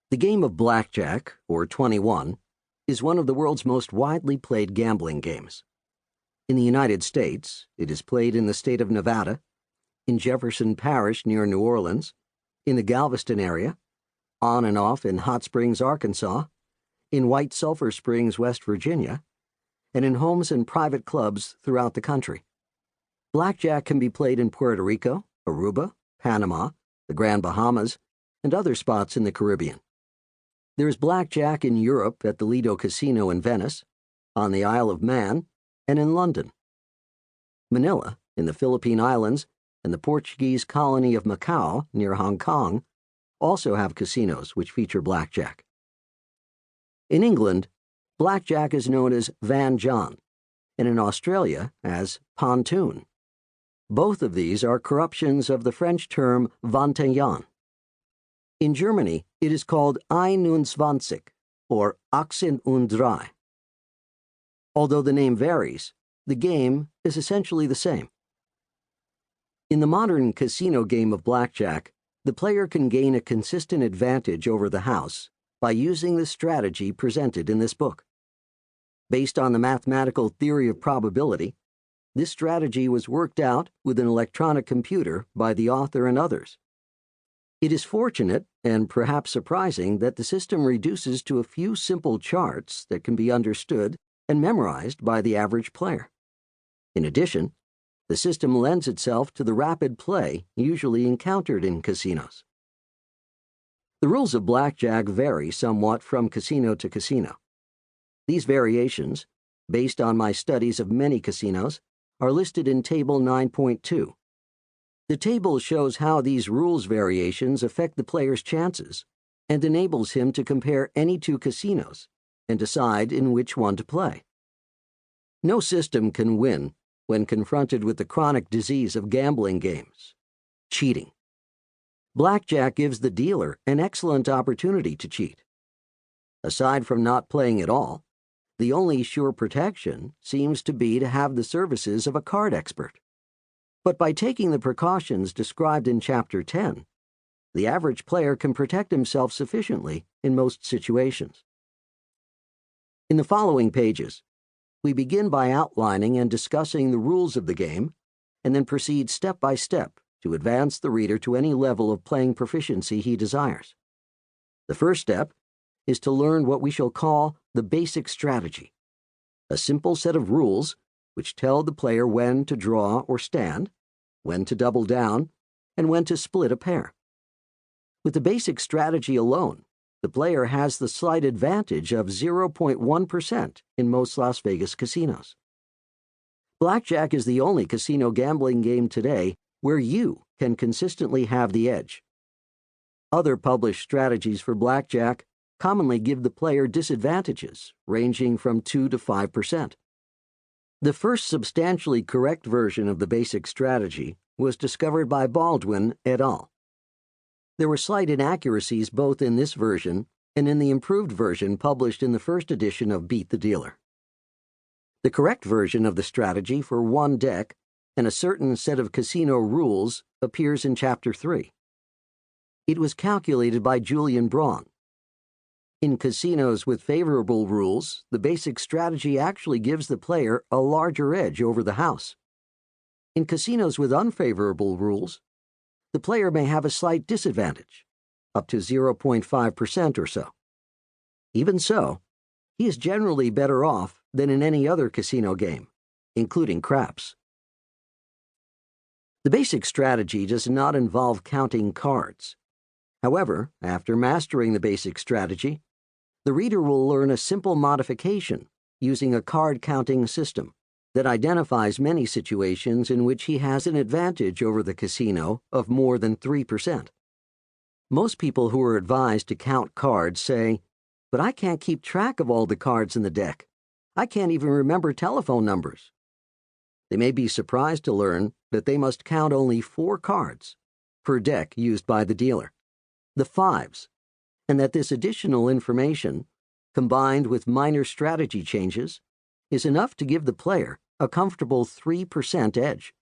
The game of blackjack, or 21, is one of the world's most widely played gambling games. In the United States, it is played in the state of Nevada, in Jefferson Parish near New Orleans, in the Galveston area, on and off in Hot Springs, Arkansas, in White Sulphur Springs, West Virginia, and in homes and private clubs throughout the country. Blackjack can be played in Puerto Rico, Aruba, Panama, the Grand Bahamas, and other spots in the Caribbean. There is blackjack in Europe at the Lido Casino in Venice, on the Isle of Man, and in London. Manila, in the Philippine Islands, and the Portuguese colony of Macau, near Hong Kong, also have casinos which feature blackjack. In England, blackjack is known as Van John, and in Australia as pontoon. Both of these are corruptions of the French term 21. In Germany, it is called 21, or 18. Although the name varies, the game is essentially the same. In the modern casino game of blackjack, the player can gain a consistent advantage over the house by using the strategy presented in this book. Based on the mathematical theory of probability, this strategy was worked out with an electronic computer by the author and others. It is fortunate, and perhaps surprising, that the system reduces to a few simple charts that can be understood and memorized by the average player. In addition, the system lends itself to the rapid play usually encountered in casinos. The rules of blackjack vary somewhat from casino to casino. These variations, based on my studies of many casinos, are listed in Table 9.2. The table shows how these rules variations affect the player's chances and enables him to compare any two casinos and decide in which one to play. No system can win when confronted with the chronic disease of gambling games: cheating. Blackjack gives the dealer an excellent opportunity to cheat. Aside from not playing at all, the only sure protection seems to be to have the services of a card expert. But by taking the precautions described in Chapter 10, the average player can protect himself sufficiently in most situations. In the following pages, we begin by outlining and discussing the rules of the game, and then proceed step by step to advance the reader to any level of playing proficiency he desires. The first step is to learn what we shall call the basic strategy, a simple set of rules which tell the player when to draw or stand, when to double down, and when to split a pair. With the basic strategy alone, the player has the slight advantage of 0.1% in most Las Vegas casinos. Blackjack is the only casino gambling game today where you can consistently have the edge. Other published strategies for blackjack commonly give the player disadvantages ranging from 2 to 5%. The first substantially correct version of the basic strategy was discovered by Baldwin et al. There were slight inaccuracies both in this version and in the improved version published in the first edition of Beat the Dealer. The correct version of the strategy for one deck and a certain set of casino rules appears in Chapter 3. It was calculated by Julian Braun. In casinos with favorable rules, the basic strategy actually gives the player a larger edge over the house. In casinos with unfavorable rules, the player may have a slight disadvantage, up to 0.5% or so. Even so, he is generally better off than in any other casino game, including craps. The basic strategy does not involve counting cards. However, after mastering the basic strategy, the reader will learn a simple modification using a card-counting system that identifies many situations in which he has an advantage over the casino of more than 3%. Most people who are advised to count cards say, "But I can't keep track of all the cards in the deck. I can't even remember telephone numbers." They may be surprised to learn that they must count only 4 cards per deck used by the dealer, the fives, and that this additional information, combined with minor strategy changes, is enough to give the player a comfortable 3% edge.